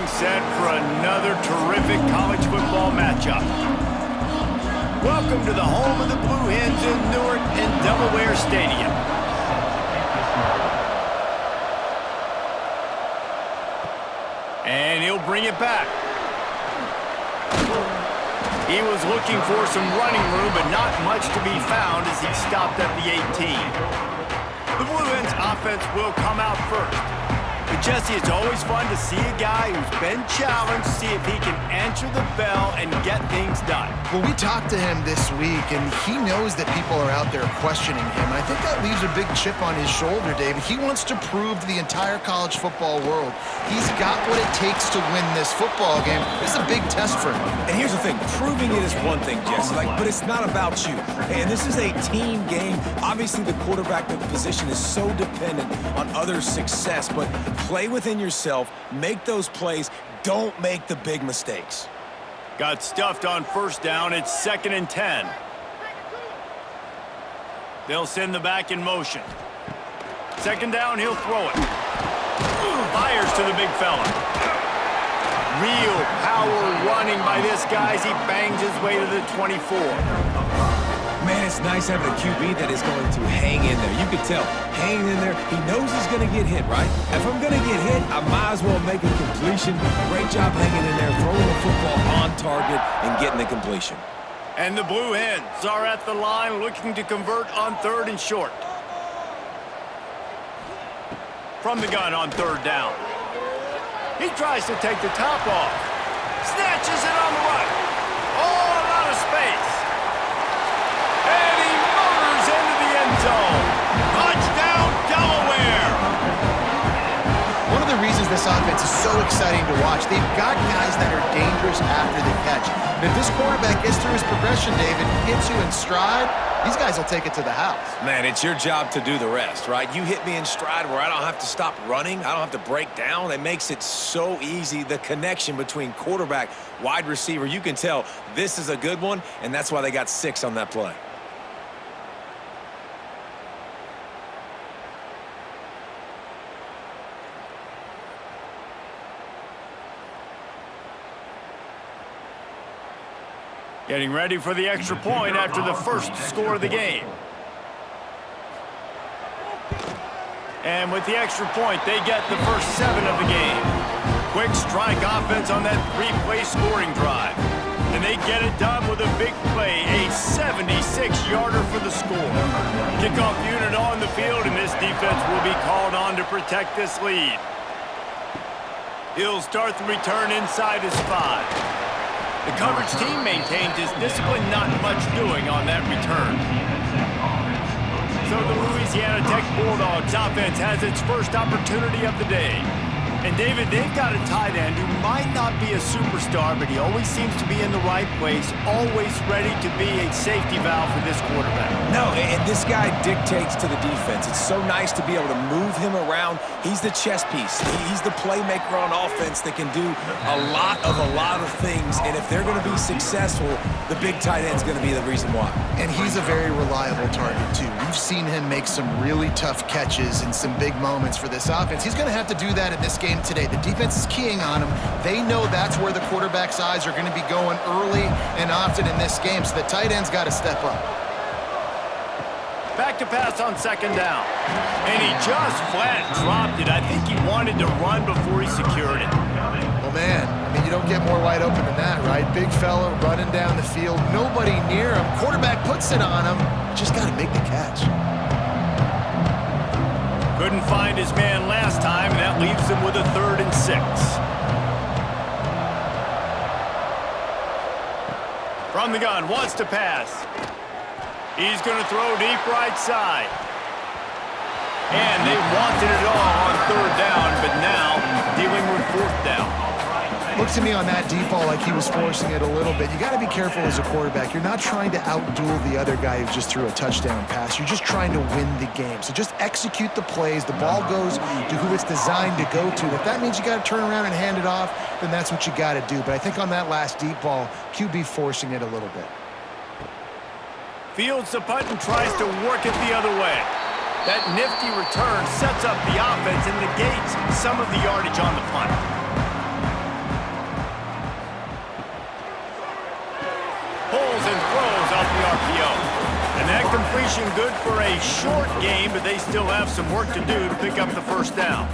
getting set for another terrific college football matchup. Welcome to the home of the Blue Hens in Newark and Delaware Stadium. And he'll bring it back. He was looking for some running room, but not much to be found as he stopped at the 18. The Blue Hens offense will come out first. But Jesse, it's always fun to see a guy who's been challenged, see if he can answer the bell and get things done. Well, we talked to him this week, and he knows that people are out there questioning him. And I think that leaves a big chip on his shoulder, David. He wants to prove to the entire college football world he's got what it takes to win this football game. This is a big test for him. And here's the thing. Proving it is one thing, Jesse, but it's not about you. And this is a team game. Obviously, the quarterback position is so dependent on others' success, but play within yourself, make those plays, don't make the big mistakes. Got stuffed on first down. It's 2nd and 10. They'll send the back in motion. 2nd down, he'll throw it. Fires to the big fella. Real power running by this guy as he bangs his way to the 24. Man, it's nice having a QB that is going to hang in there. You can tell, hanging in there, he knows he's going to get hit, right? If I'm going to get hit, I might as well make a completion. Great job hanging in there, throwing the football on target and getting the completion. And the Blue Hens are at the line looking to convert on 3rd and short. From the gun on 3rd down. He tries to take the top off. Snatches it on the right. Oh, a lot of space. And he motors into the end zone. Touchdown, Delaware! One of the reasons this offense is so exciting to watch, they've got guys that are dangerous after the catch. And if this quarterback gets through his progression, David, hits you in stride, these guys will take it to the house. Man, it's your job to do the rest, right? You hit me in stride where I don't have to stop running. I don't have to break down. It makes it so easy, the connection between quarterback, wide receiver. You can tell this is a good one, and that's why they got 6 on that play. Getting ready for the extra point after the first score of the game. And with the extra point, they get the first 7 of the game. Quick strike offense on that 3-play scoring drive. And they get it done with a big play, a 76-yarder for the score. Kickoff unit on the field, and this defense will be called on to protect this lead. He'll start the return inside his 5. The coverage team maintains his discipline, not much doing on that return. So the Louisiana Tech Bulldogs offense has its first opportunity of the day. And David, they've got a tight end who might not be a superstar, but he always seems to be in the right place, always ready to be a safety valve for this quarterback. No, and this guy dictates to the defense. It's so nice to be able to move him around. He's the chess piece. He's the playmaker on offense that can do a lot of things. And if they're going to be successful, the big tight end's going to be the reason why. And he's a very reliable target, too. We've seen him make some really tough catches in some big moments for this offense. He's going to have to do that in this game today. The defense is keying on him. They know that's where the quarterback's eyes are going to be going early and often in this game, so the tight end's got to step up. Back to pass on 2nd down. And he just flat dropped it. I think he wanted to run before he secured it. Well, man, I mean, you don't get more wide open than that, right? Big fella running down the field, nobody near him. Quarterback puts it on him. Just got to make the catch. Couldn't find his man last time, and that leaves him with a 3rd and 6. From the gun, wants to pass. He's going to throw deep right side. And they wanted it all on 3rd down, but now dealing with 4th down. Looks to me on that deep ball like he was forcing it a little bit. You got to be careful as a quarterback. You're not trying to outduel the other guy who just threw a touchdown pass. You're just trying to win the game. So just execute the plays. The ball goes to who it's designed to go to. If that means you got to turn around and hand it off, then that's what you got to do. But I think on that last deep ball, QB forcing it a little bit. Fields the punt and tries to work it the other way. That nifty return sets up the offense and negates some of the yardage on the punt. completion good for a short game, but they still have some work to do to pick up the first down.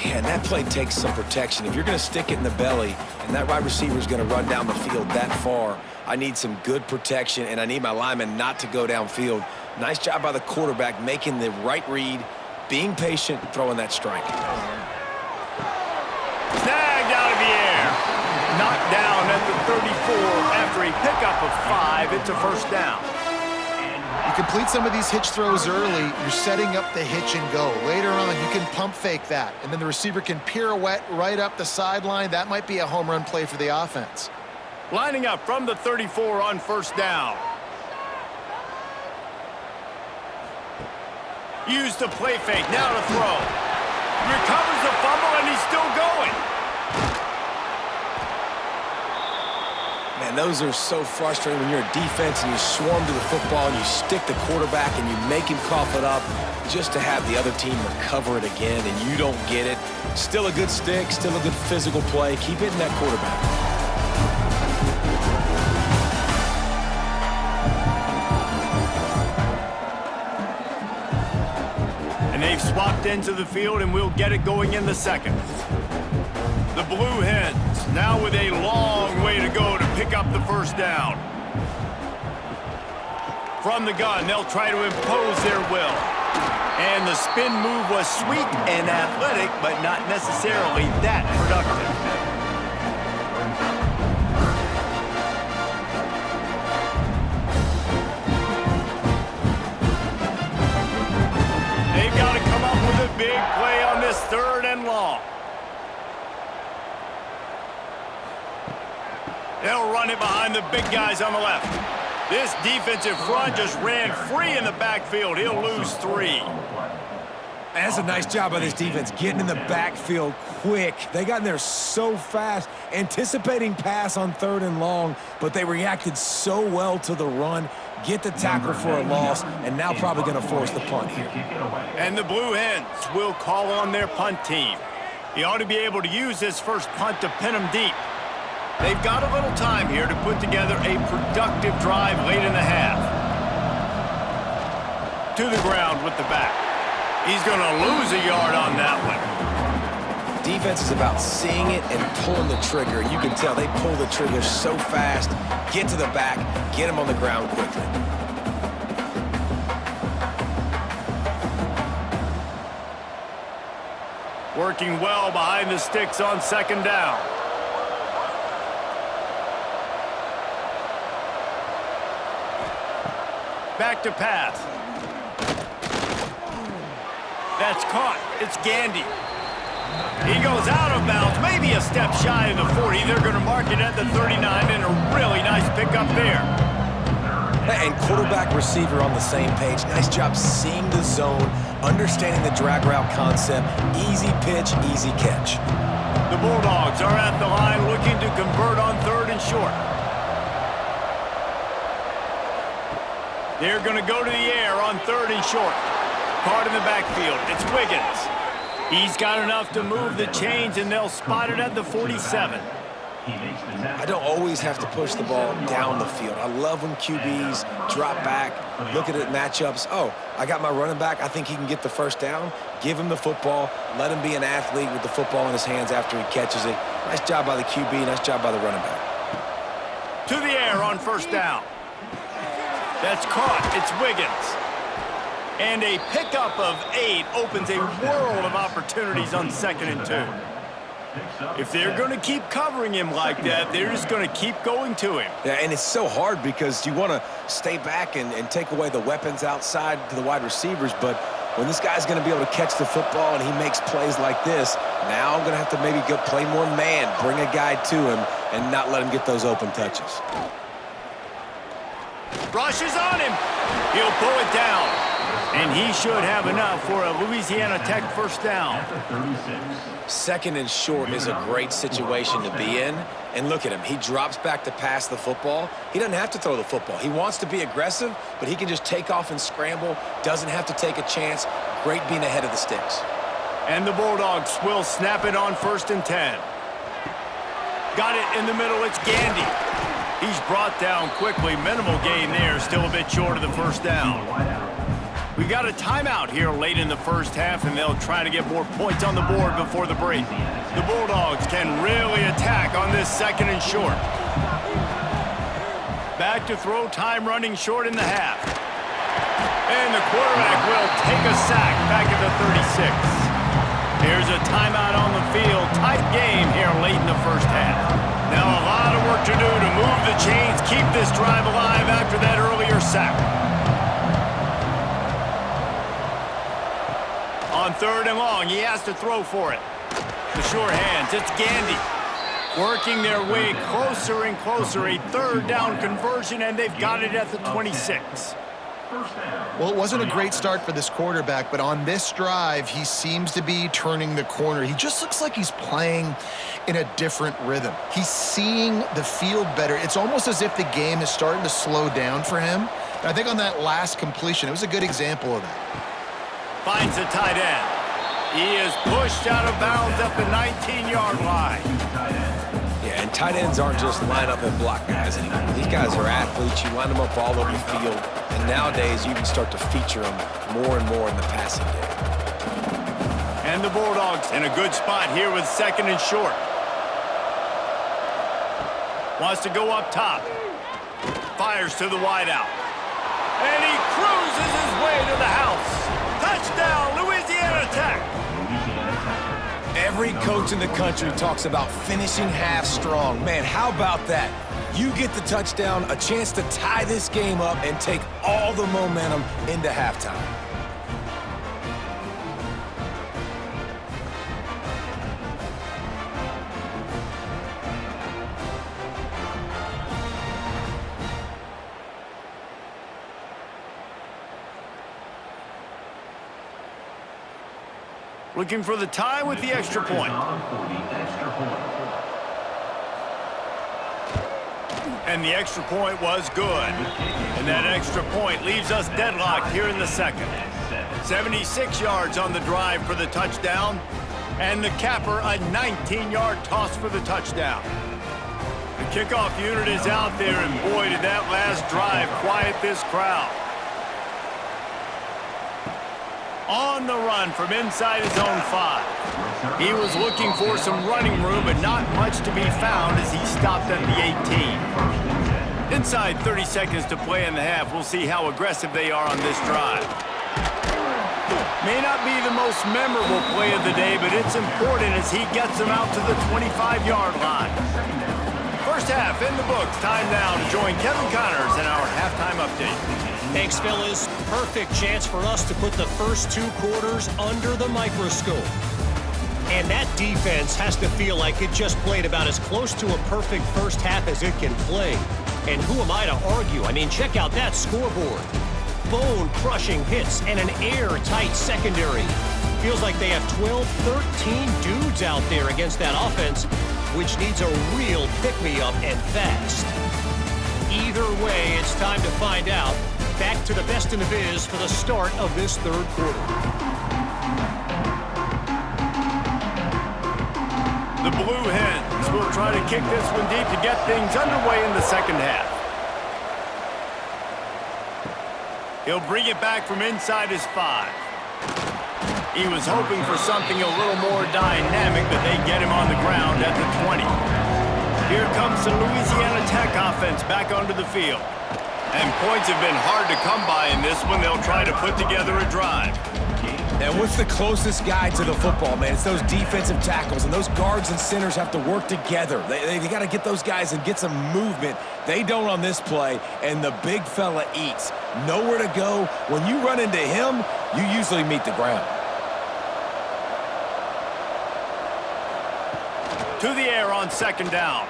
Yeah, and that play takes some protection. If you're going to stick it in the belly and that wide receiver is going to run down the field that far, I need some good protection, and I need my lineman not to go downfield. Nice job by the quarterback making the right read, being patient, throwing that strike. Snagged out of the air. Knocked down at the 34 after a pickup of 5. It's a first down. You complete some of these hitch throws early, you're setting up the hitch and go. Later on, you can pump fake that, and then the receiver can pirouette right up the sideline. That might be a home run play for the offense. Lining up from the 34 on first down. Used the play fake, now to throw. Recovers the fumble, and he's still going. Man, those are so frustrating when you're a defense and you swarm to the football and you stick the quarterback and you make him cough it up just to have the other team recover it again and you don't get it. Still a good stick, still a good physical play. Keep hitting that quarterback. And they've swapped into the field, and we'll get it going in the second. The Blue Hens now with a long way to go to pick up the first down. From the gun, they'll try to impose their will. And the spin move was sweet and athletic, but not necessarily that productive. They've got to come up with a big play on this 3rd and long. They'll run it behind the big guys on the left. This defensive front just ran free in the backfield. He'll lose 3. That's a nice job by this defense, getting in the backfield quick. They got in there so fast, anticipating pass on 3rd and long, but they reacted so well to the run, get the tackle for a loss, and now probably going to force the punt here. And the Blue Hens will call on their punt team. He ought to be able to use this first punt to pin them deep. They've got a little time here to put together a productive drive late in the half. To the ground with the back. He's going to lose a yard on that one. Defense is about seeing it and pulling the trigger. You can tell they pull the trigger so fast, get to the back, get him on the ground quickly. Working well behind the sticks on 2nd down. Back to pass. That's caught. It's Gandy. He goes out of bounds, maybe a step shy of the 40. They're going to mark it at the 39, and a really nice pickup there. And quarterback receiver on the same page. Nice job seeing the zone, understanding the drag route concept. Easy pitch, easy catch. The Bulldogs are at the line looking to convert on 3rd and short. They're going to go to the air on 3rd and short. Caught in the backfield. It's Wiggins. He's got enough to move the chains, and they'll spot it at the 47. I don't always have to push the ball down the field. I love when QBs drop back, look at it matchups. Oh, I got my running back. I think he can get the first down. Give him the football. Let him be an athlete with the football in his hands after he catches it. Nice job by the QB. Nice job by the running back. To the air on 1st down. That's caught. It's Wiggins. And a pickup of 8 opens a world of opportunities on 2nd and 2. If they're going to keep covering him like that, they're just going to keep going to him. Yeah, and it's so hard because you want to stay back and take away the weapons outside to the wide receivers, but when this guy's going to be able to catch the football and he makes plays like this, now I'm going to have to maybe go play more man, bring a guy to him, and not let him get those open touches. Rushes on him. He'll pull it down. And he should have enough for a Louisiana Tech first down. 2nd and short is a great situation to be in. And look at him. He drops back to pass the football. He doesn't have to throw the football. He wants to be aggressive, but he can just take off and scramble. Doesn't have to take a chance. Great being ahead of the sticks. And the Bulldogs will snap it on 1st and 10. Got it in the middle. It's Gandy. He's brought down quickly. Minimal gain there, still a bit short of the first down. We've got a timeout here late in the first half, and they'll try to get more points on the board before the break. The Bulldogs can really attack on this second and short. Back to throw, time running short in the half. And the quarterback will take a sack back at the 36. Here's a timeout on the field. Tight game here late in the first half. Now a lot of work to do to move the chains, keep this drive alive after that earlier sack. On 3rd and long, he has to throw for it. The sure hands, it's Gandy. Working their way closer and closer. A 3rd down conversion, and they've got it at the 26. Well, it wasn't a great start for this quarterback, but on this drive, he seems to be turning the corner. He just looks like he's playing in a different rhythm. He's seeing the field better. It's almost as if the game is starting to slow down for him. And I think on that last completion, it was a good example of that. Finds the tight end. He is pushed out of bounds at the 19-yard line. Yeah, and tight ends aren't just line up and block guys anymore. These guys are athletes. You line them up all over the field. And nowadays, you can start to feature them more and more in the passing game. And the Bulldogs in a good spot here with 2nd and short. Wants to go up top. Fires to the wideout. And he cruises his way to the house. Touchdown, Louisiana Tech. Every coach in the country talks about finishing half strong. Man, how about that? You get the touchdown, a chance to tie this game up and take all the momentum into halftime. Looking for the tie with the extra point. And the extra point was good. And that extra point leaves us deadlocked here in the second. 76 yards on the drive for the touchdown. And the capper, a 19-yard toss for the touchdown. The kickoff unit is out there, and boy, did that last drive quiet this crowd. On the run from inside his own 5. He was looking for some running room, but not much to be found as he stopped at the 18. Inside 30 seconds to play in the half. We'll see how aggressive they are on this drive. May not be the most memorable play of the day, but it's important as he gets them out to the 25-yard line. First half in the books. Time now to join Kevin Connors in our halftime update. Thanks, fellas. Perfect chance for us to put the first 2 quarters under the microscope. And that defense has to feel like it just played about as close to a perfect first half as it can play. And who am I to argue? I mean, check out that scoreboard. Bone-crushing hits and an airtight secondary. Feels like they have 12, 13 dudes out there against that offense, which needs a real pick-me-up and fast. Either way, it's time to find out. Back to the best in the biz for the start of this 3rd quarter. The Blue Hens will try to kick this one deep to get things underway in the second half. He'll bring it back from inside his 5. He was hoping for something a little more dynamic, but they get him on the ground at the 20. Here comes the Louisiana Tech offense back onto the field. And points have been hard to come by in this one. They'll try to put together a drive. And what's the closest guy to the football, man? It's those defensive tackles, and those guards and centers have to work together. They got to get those guys and get some movement. They don't on this play, and the big fella eats. Nowhere to go. When you run into him, you usually meet the ground. To the air on 2nd down.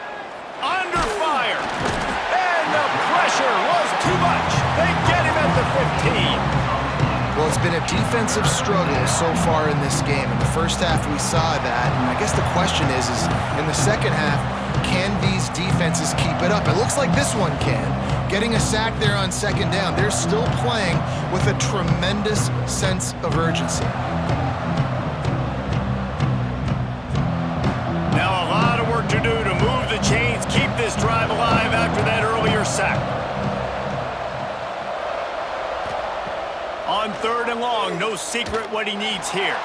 Under fire. And the pressure was too much. They get him at the 15. Well, it's been a defensive struggle so far in this game. In the first half, we saw that. And I guess the question is in the second half, can these defenses keep it up? It looks like this one can. Getting a sack there on 2nd down. They're still playing with a tremendous sense of urgency. Now a lot of work to do to move the chains, keep this drive alive after that 3rd and long. No secret what he needs here.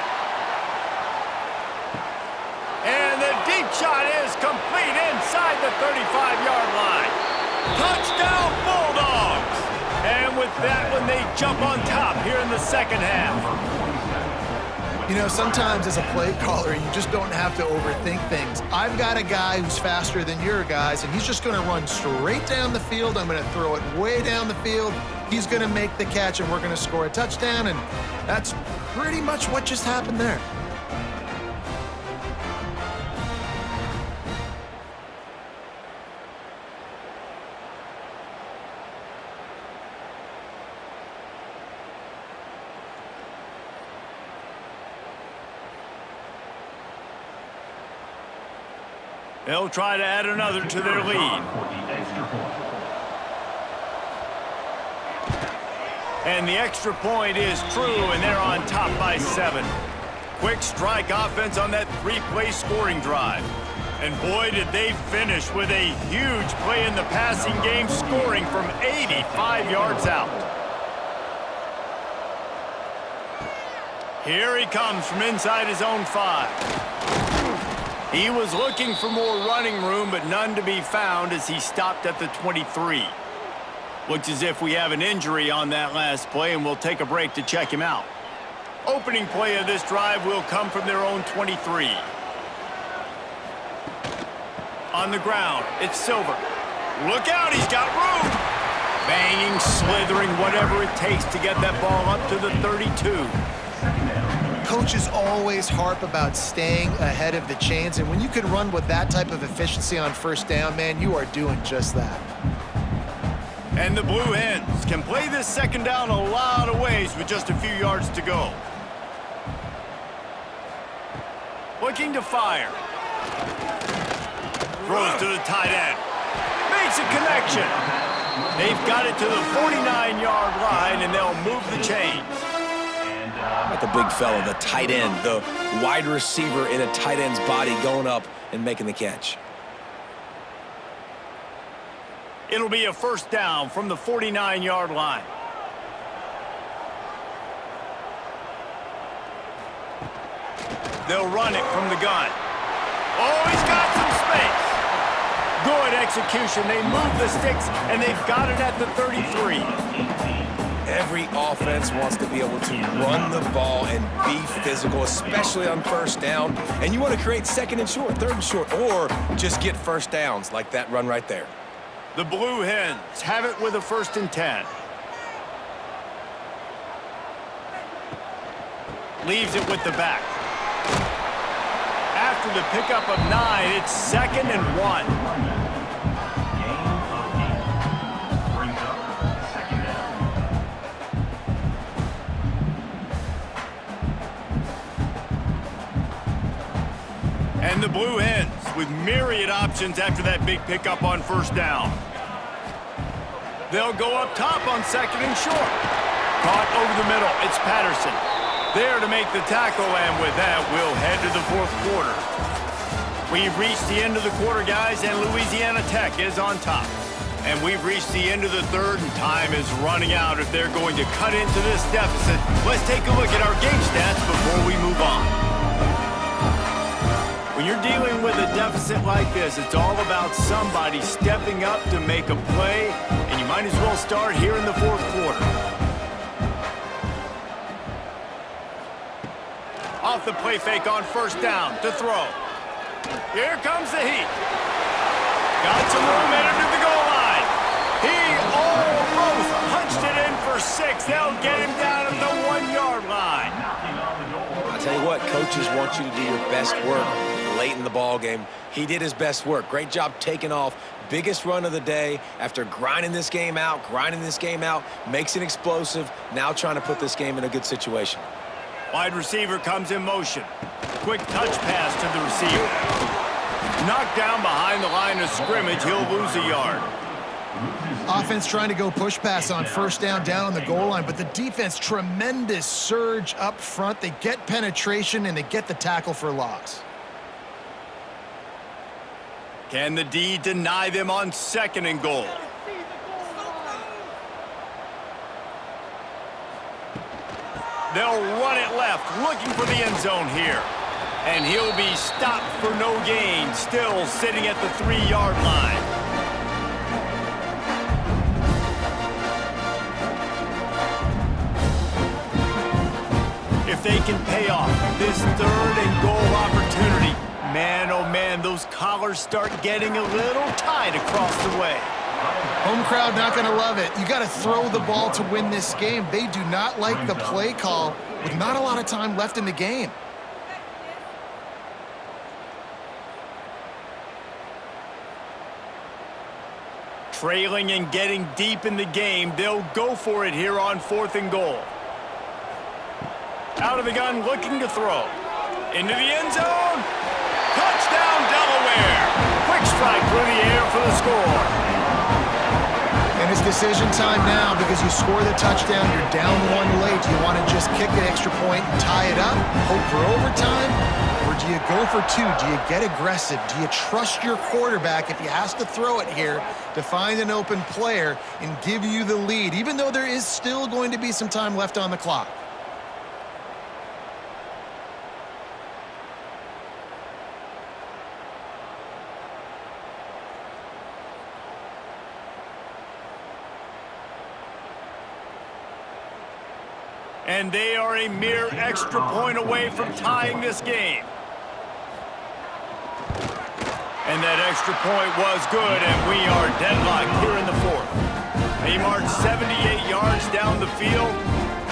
And the deep shot is complete inside the 35-yard line. Touchdown, Bulldogs! And with that one, they jump on top here in the second half. You know, sometimes as a play caller, you just don't have to overthink things. I've got a guy who's faster than your guys, and he's just going to run straight down the field. I'm going to throw it way down the field. He's going to make the catch, and we're going to score a touchdown, and that's pretty much what just happened there. They'll try to add another to their lead. And the extra point is true, and they're on top by 7. Quick strike offense on that 3-play scoring drive. And boy, did they finish with a huge play in the passing game, scoring from 85 yards out. Here he comes from inside his own 5. He was looking for more running room, but none to be found as he stopped at the 23. Looks as if we have an injury on that last play, and we'll take a break to check him out. Opening play of this drive will come from their own 23. On the ground, it's Silver. Look out, he's got room! Banging, slithering, whatever it takes to get that ball up to the 32. Coaches always harp about staying ahead of the chains, and when you can run with that type of efficiency on 1st down, man, you are doing just that. And the Blue Hens can play this 2nd down a lot of ways with just a few yards to go. Looking to fire. Throws to the tight end. Makes a connection. They've got it to the 49-yard line, and they'll move the chains. Not the big fella, the tight end, the wide receiver in a tight end's body going up and making the catch. It'll be a 1st down from the 49-yard line. They'll run it from the gun. Oh, he's got some space. Good execution. They move the sticks, and they've got it at the 33. Every offense wants to be able to run the ball and be physical, especially on 1st down. And you want to create 2nd and short, 3rd and short, or just get 1st downs like that run right there. The Blue Hens have it with a 1st and 10. Leaves it with the back. After the pickup of 9, it's 2nd and 1. And the Blue Hens with myriad options after that big pickup on 1st down. They'll go up top on 2nd and short. Caught over the middle. It's Patterson. There to make the tackle, and with that, we'll head to the 4th quarter. We've reached the end of the quarter, guys, and Louisiana Tech is on top. And we've reached the end of the 3rd, and time is running out if they're going to cut into this deficit. Let's take a look at our game stats before we move on. When you're dealing with a deficit like this, it's all about somebody stepping up to make a play, and you might as well start here in the 4th quarter. Off the play fake on 1st down to throw. Here comes the heat. Got some room, entered to the goal line. He almost punched it in for 6. They'll get him down at the 1-yard line. I tell you what, coaches want you to do your best work late in the ball game. He did his best work. Great job taking off. Biggest run of the day after grinding this game out, makes it explosive. Now trying to put this game in a good situation. Wide receiver comes in motion. Quick touch pass to the receiver. Knocked down behind the line of scrimmage. He'll lose a yard. Offense trying to go push pass on 1st down on the goal line, but the defense, tremendous surge up front. They get penetration, and they get the tackle for loss. Can the D deny them on 2nd and goal? They'll run it left, looking for the end zone here. And he'll be stopped for no gain, still sitting at the 3-yard line. If they can pay off this 3rd and goal opportunity, man, oh man, those collars start getting a little tight across the way. Home crowd not going to love it. You got to throw the ball to win this game. They do not like the play call with not a lot of time left in the game. Trailing and getting deep in the game, they'll go for it here on 4th and goal. Out of the gun, looking to throw. Into the end zone. Touchdown, Delaware. Quick strike through the air for the score. And it's decision time now because you score the touchdown, you're down 1 late. Do you want to just kick the extra point and tie it up, hope for overtime? Or do you go for 2? Do you get aggressive? Do you trust your quarterback if he has to throw it here to find an open player and give you the lead, even though there is still going to be some time left on the clock? And they are a mere extra point away from tying this game. And that extra point was good, and we are deadlocked here in the 4th. They march 78 yards down the field,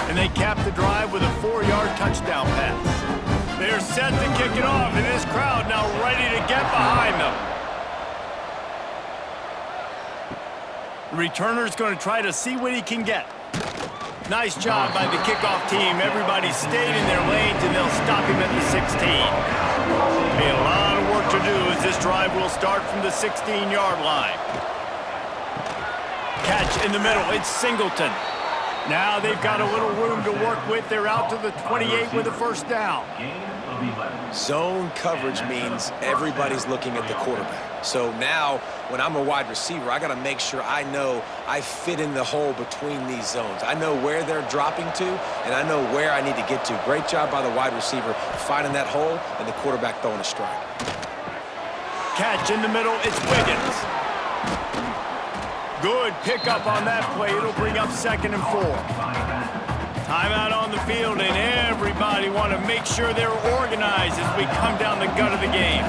and they cap the drive with a 4-yard touchdown pass. They're set to kick it off, and this crowd now ready to get behind them. The returner's going to try to see what he can get. Nice job by the kickoff team. Everybody stayed in their lanes, and they'll stop him at the 16. A lot of work to do as this drive will start from the 16-yard line. Catch in the middle. It's Singleton. Now they've got a little room to work with. They're out to the 28 with a 1st down. Zone coverage means everybody's looking at the quarterback. So now, when I'm a wide receiver, I got to make sure I know I fit in the hole between these zones. I know where they're dropping to, and I know where I need to get to. Great job by the wide receiver finding that hole and the quarterback throwing a strike. Catch in the middle. It's Wiggins. Good pickup on that play. It'll bring up 2nd and 4. Timeout on the field, and everybody want to make sure they're organized as we come down the gut of the game.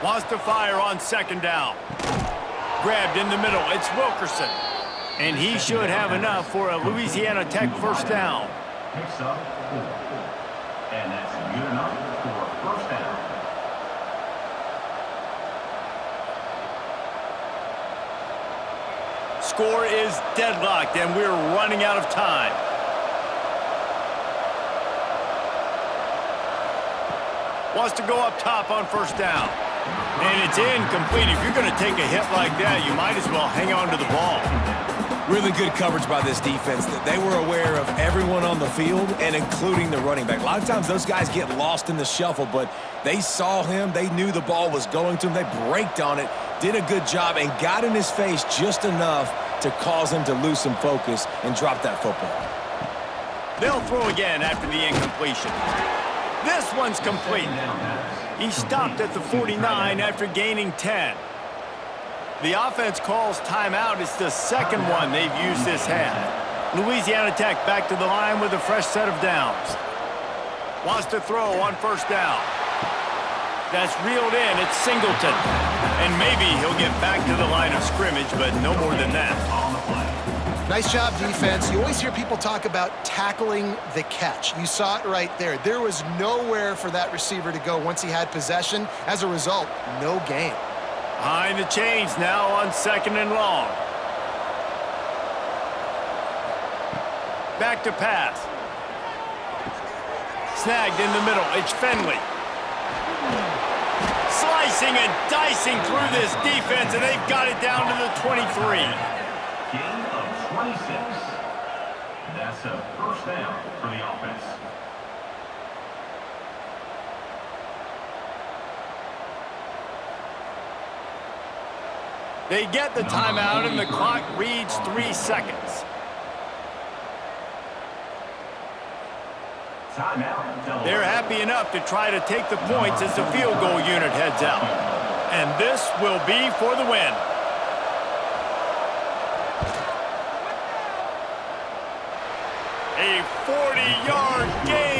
Wants to fire on 2nd down. Grabbed in the middle. It's Wilkerson. And he should have enough for a Louisiana Tech 1st down. Picks up 4. And that's good enough for a 1st down. Score is deadlocked, and we're running out of time. Wants to go up top on 1st down. And it's incomplete. If you're going to take a hit like that, you might as well hang on to the ball. Really good coverage by this defense. They were aware of everyone on the field, and including the running back. A lot of times those guys get lost in the shuffle, but they saw him. They knew the ball was going to him. They braked on it, did a good job, and got in his face just enough to cause him to lose some focus and drop that football. They'll throw again after the incompletion. This one's complete. He stopped at the 49 after gaining 10. The offense calls timeout. It's the 2nd one they've used this half. Louisiana Tech back to the line with a fresh set of downs. Wants to throw on 1st down. That's reeled in. It's Singleton. And maybe he'll get back to the line of scrimmage, but no more than that. Nice job, defense. You always hear people talk about tackling the catch. You saw it right there. There was nowhere for that receiver to go once he had possession. As a result, no gain. Behind the chains now on 2nd and long. Back to pass. Snagged in the middle. It's Fenley. Slicing and dicing through this defense, and they've got it down to the 23. Gain of 26. That's a 1st down for the offense. They get the timeout, and the clock reads 3 seconds. Timeout, Delaware. They're happy enough to try to take the points as the field goal unit heads out. And this will be for the win. A 40-yard gain.